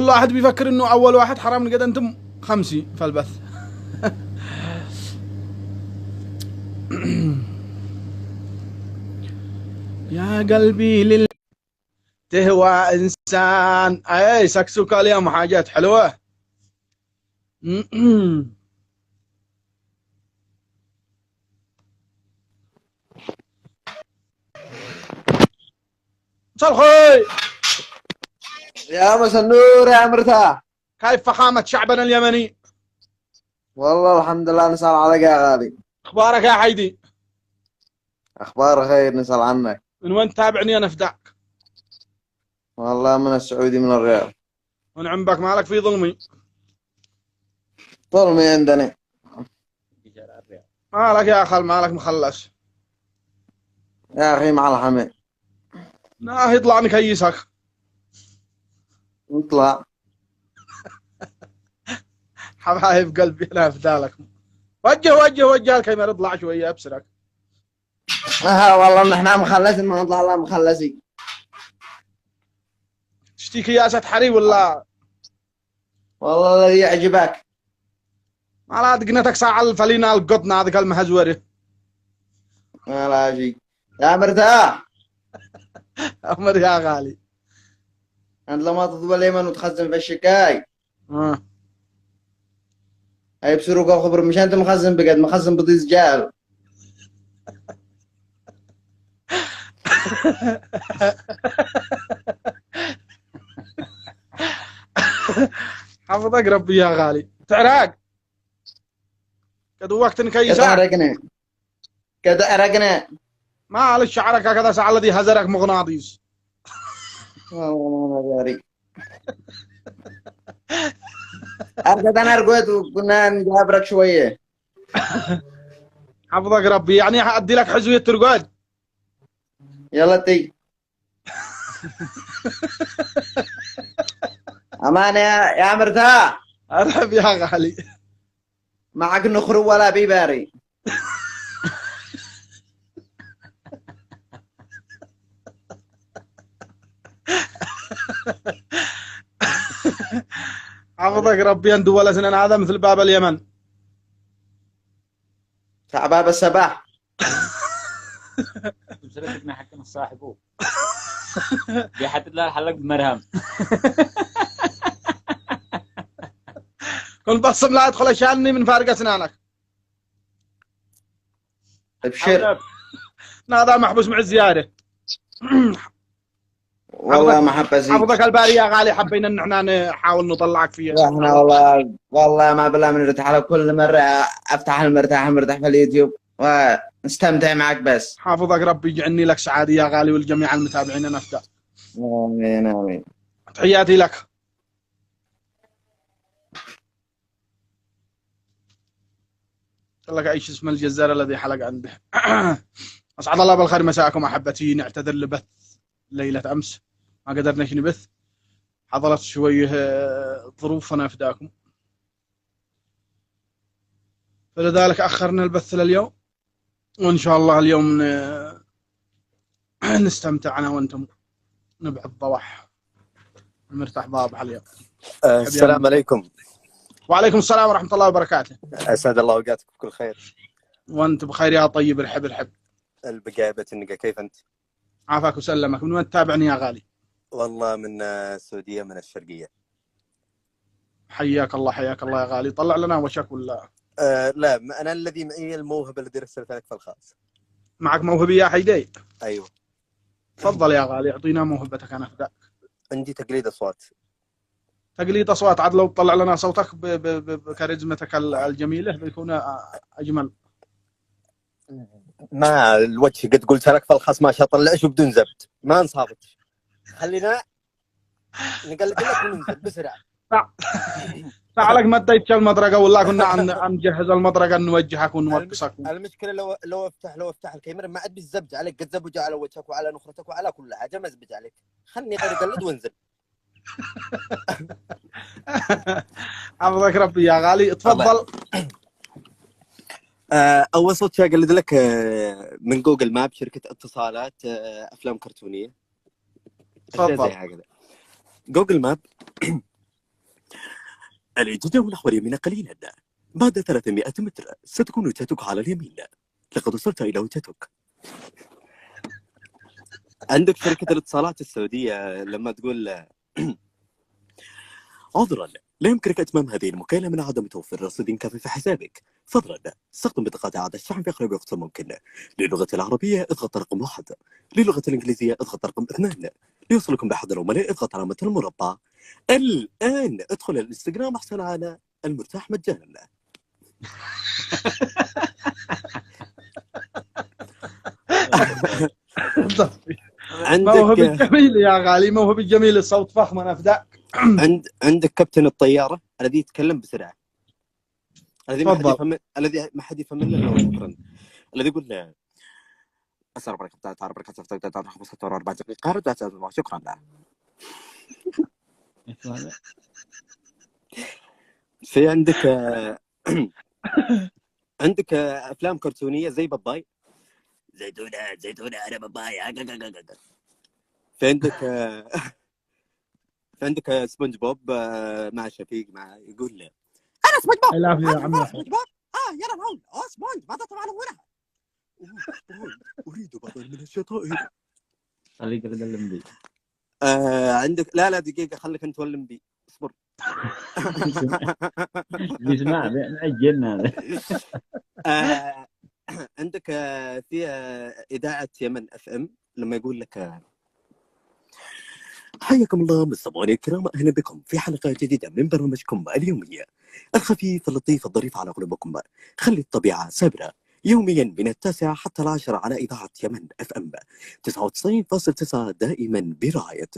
كل واحد بيفكر انه اول واحد حرام قد انتم 50 في البث. يا قلبي تهوى انسان اي سكسوكا اليوم حاجات حلوه. مساء الخير. يا مسا النور يا مرتاح. كيف فخامة شعبنا اليمني؟ والله الحمد لله، نسأل عليك يا غالي. اخبارك يا حيدي؟ اخبار خير، نسأل عنك. من وين تابعني انا فداك؟ والله من السعودي، من الرياض. ونعم بك، مالك في ظلمي؟ ظلمي عندنا. مالك يا خال، مالك مخلص؟ يا اخي مع الحمد. ناهي يطلع نكيسك. نطلع. حبايب قلبي انا فدالك. وجه الكاميرا اطلع شويه ابصرك. والله نحن مخلصين، ما نطلع لا مخلصين. تشتي كياسة حري ولا؟ والله الذي يعجبك. على دقنتك ساعة الفلينا القطنا هذيك المهزورة. لا شيء. يا مرتاح. أمر يا غالي. انت لما تطلب اليمن وتخزن في الشكاي. هاي بسروق الخبر، مش انت مخزن بقد مخزن بضيز جال. حفظك ربي يا غالي. تعرق كدو وقت نكيسة. كده أرقنا. ما على شعرك كذا ساعة الذي هزرك مغناطيس. والله ما داري. أرقد أنا رقيت وكنا نجابرك شوية. حفظك ربي، يعني أدي لك حزوية ترقد. يلا تي. أمان يا مرتاح. أرحب يا غالي. معك نخرو ولا بيباري. حفظك ربي، أن دول سنين هذا مثل باب اليمن. باب السباح. مسلسلنا حقنا صاحبه بيحدد لها حلق بمرهم. كل بصم لا ادخل اشاني من فارق اسنانك. ابشر. هذا محبوس مع الزياده. والله ما حب ازيد. حفظك الباري يا غالي، حبينا ان احنا نحاول نطلعك فيها. احنا والله ما بالله من ارتاح على كل مره افتح المرتاح في اليوتيوب ونستمتع معك بس. حافظك ربي، يجعلني لك سعاده يا غالي والجميع المتابعين نفدا. امين امين. تحياتي لك. لك ايش اسم الجزار الذي حلق عنده. اسعد الله بالخير مساءكم احبتي. نعتذر لبث ليله امس، ما قدرناش نبث، حضرت شويه ظروف فنافداكم، فلذلك اخرنا البث لليوم، وان شاء الله اليوم نستمتع انا وانتم، نبعد ضوح نرتاح ضابح اليوم. السلام عليكم. وعليكم السلام ورحمه الله وبركاته. اسعد الله اوقاتك بكل خير. وانت بخير يا طيب الحب. البقاية النقا، كيف انت؟ عافاك وسلمك. من وين تتابعني يا غالي؟ والله من السعوديه، من الشرقيه. حياك الله يا غالي. طلع لنا وشك ولا؟ لا، انا الذي معي الموهبه التي رسلتها لك في الخاص. معك موهبه يا حيدي؟ ايوه. تفضل يا غالي، اعطينا موهبتك انا فداك. عندي تقليد اصوات. تقليد اصوات، عاد لو تطلع لنا صوتك بكاريزمتك الجميله بيكون اجمل. ما الوجه قد قلت لك في الخاص ما اطلعش وبدون زبد، ما انصابت. خلينا نقلد لك وننزل بسرعه. تعالك ما اديتش المطرقه ولا كنا عم نجهز المطرقه نوجهك ونوقصك. المشكله لو افتح الكاميرا ما عاد بالزبد عليك، قد زبج على وجهك وعلى نخرتك وعلى كل حاجه، ما زبج عليك. خلني غير اقلد وانزل. حفظك ربي يا غالي، تفضل. اول صوت اقلد لك من جوجل ماب، شركه اتصالات، افلام كرتونيه. تفضل. هكذا جوجل ماب. الاتجاه نحو اليمين قليلا. بعد 300 متر ستكون وجهتك على اليمين. لقد وصلت إلى وجهتك. عندك شركة الاتصالات السعودية لما تقول عذرا لا يمكنك إتمام هذه المكالمة من عدم توفر رصيد كافي في حسابك. فضلا استخدم بطاقة إعادة الشحن في أقرب وقت ممكن. للغة العربية اضغط رقم 1. للغة الإنجليزية اضغط رقم 2. ليوصلكم بأحد العملاء اضغط علامة المربع. الآن ادخل الانستغرام واحصل على المرتاح مجانا. موهبة عندك جميل يا غالي، موهبة جميل، الصوت فخم. انا افداك. عندك كابتن الطيارة الذي يتكلم بسرعة، الذي ما حد يفهم منه الا شكرا، الذي يقول السلام عليكم شكرا له. في عندك افلام كرتونيه زي باباي، زيتونه انا باباي. في عندك سبونج بوب مع شفيق مع يقول له انا سبونج بوب. لا يا عم سبونج بوب يلا نقول سبونج ماذا تفعلونها؟ اريد بعضا من الشطائر. خليك تكلم بي. عندك لا دقيقه خليك انت تولم بي، اصبر. بيسمع معجلنا هذا. عندك في اذاعه يمن FM لما يقول لك حياكم الله مستمعينا الكرام، اهلا بكم في حلقه جديده من برنامجكم اليوميه الخفيف اللطيف الظريف على قلوبكم. خلي الطبيعه سابره يوميا من 9 حتى 10 على اذاعه يمن FM 99.9 دائما برعايه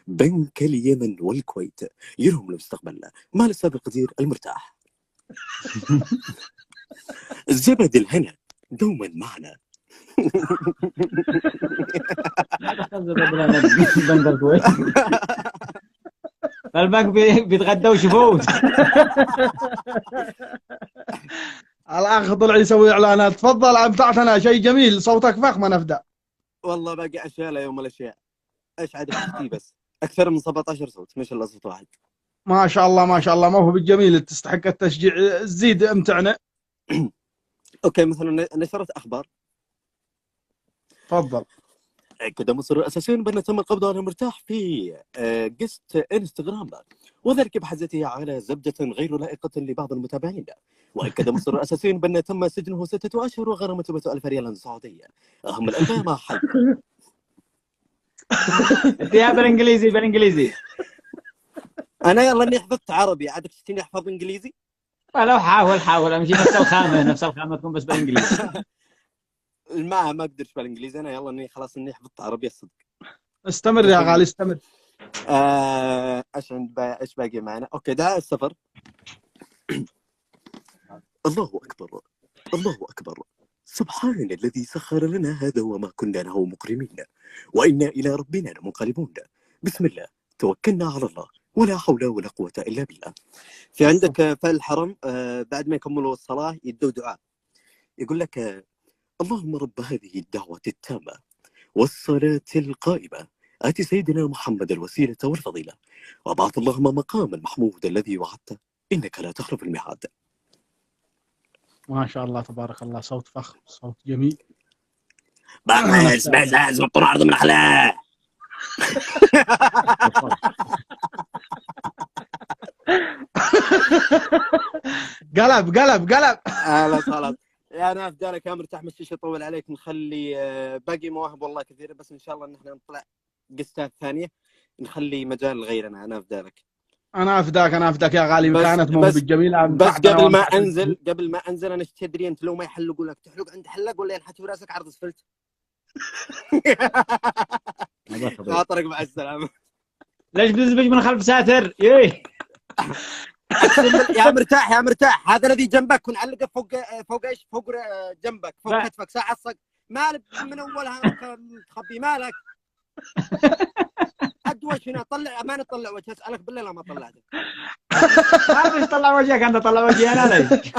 بنك اليمن والكويت. يرهم المستقبل مع الاستاذ القدير المرتاح. زبد الهنا دوما معنا. البنك بيتغدى وشفوت. الاخ طلع يسوي اعلانات. تفضل عم بتاعتنا شيء جميل، صوتك فخم. انا افدى والله باقي اشياء ليوم الاشياء. ايش عاد اختي بس اكثر من 17 صوت ما شاء الله، صوت واحد. ما شاء الله ما شاء الله، موهبة جميل، تستحق التشجيع. زيد امتعنا. اوكي مثلا نشرت اخبار. تفضل. أكد مصر أساسيا بأن تم القبض على المرتاح في قسط انستغرام، وذلك بحثه على زبدة غير لائقة لبعض المتابعين. وأكد مصر أساسيا بأن تم سجنه 6 أشهر وغرامته 100,000 ريال سعودية. أهم الأنباء مع حي. يا بالإنجليزي. أنا يلا إني حفظت عربي، عادك تشتيني أحفظ إنجليزي؟ ولو حاول أمشي نفس الخامة تكون بس بالإنجليزي. ما اقدرش بالانجليزي انا. يلا اني خلاص اني حفظت عربي الصدق. استمر يا غالي استمر. ايش باقي معنا؟ اوكي ده السفر. الله اكبر الله اكبر، سبحان الذي سخر لنا هذا وما كنا له مقرنين وانا الى ربنا لمنقلبون. بسم الله توكلنا على الله ولا حول ولا قوه الا بالله. في عندك في الحرم بعد ما يكملوا الصلاه يدوا دعاء، يقول لك اللهم رب هذه الدعوة التامة والصلاة القائمة آت سيدنا محمد الوسيلة والفضيلة وابعث اللهم مقام المحمود الذي وعدته إنك لا تخلف الميعاد. ما شاء الله تبارك الله، صوت فخم، صوت جميل. بس بطل عرض من أحلاه. قلب. لا خلاص يا ناس دارك يا مرتاح، مش يطول عليك. نخلي باقي مواهب والله كثيره، بس ان شاء الله ان احنا نطلع قستات ثانيه نخلي مجال لغيرنا. انا افداك يا غالي. كانت موهبه جميله. بس قبل ما انزل انا تدري انت لو ما يحلقوا لك تحلق عند حلاق ولا ينحت في راسك عرض اسفلت. خاطرك مع السلامه. ليش بتزبج من خلف ساتر؟ يا مرتاح هذا الذي جنبك ونعلقه فوق ايش؟ فوق جنبك فوق كتفك ساعه الصق. مالك من اولها تخبي مالك؟ ادوش هنا طلع ما نطلع وجه. اسالك بالله ما طلعتك. ما تطلع وجهك انت، طلع وجهي انا ليش؟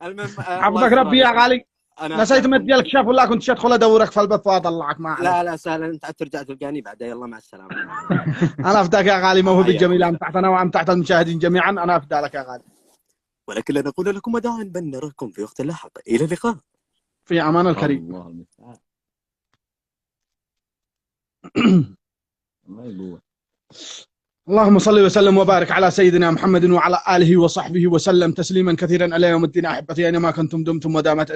المهم عبدك ربي يا غالي. انا نسيت مدي لك شاف ولا كنت ادخل ادورك في البث واطلعك ما عليك. لا سهلا، انت ترجع تلقاني بعد. يلا مع السلامه. انا افداك يا غالي، موهوب حياك الجميل الله. امتعتنا وامتعت المشاهدين جميعا. انا افدى لك يا غالي. ولكن لا نقول لكم وداعا، بل نراكم في وقت لاحق. الى اللقاء. في امان الكريم. الله المستعان. الله يقول. اللهم صل وسلم وبارك على سيدنا محمد وعلى اله وصحبه وسلم تسليما كثيرا الى يوم الدين. احبتي اينما كنتم دمتم ودامت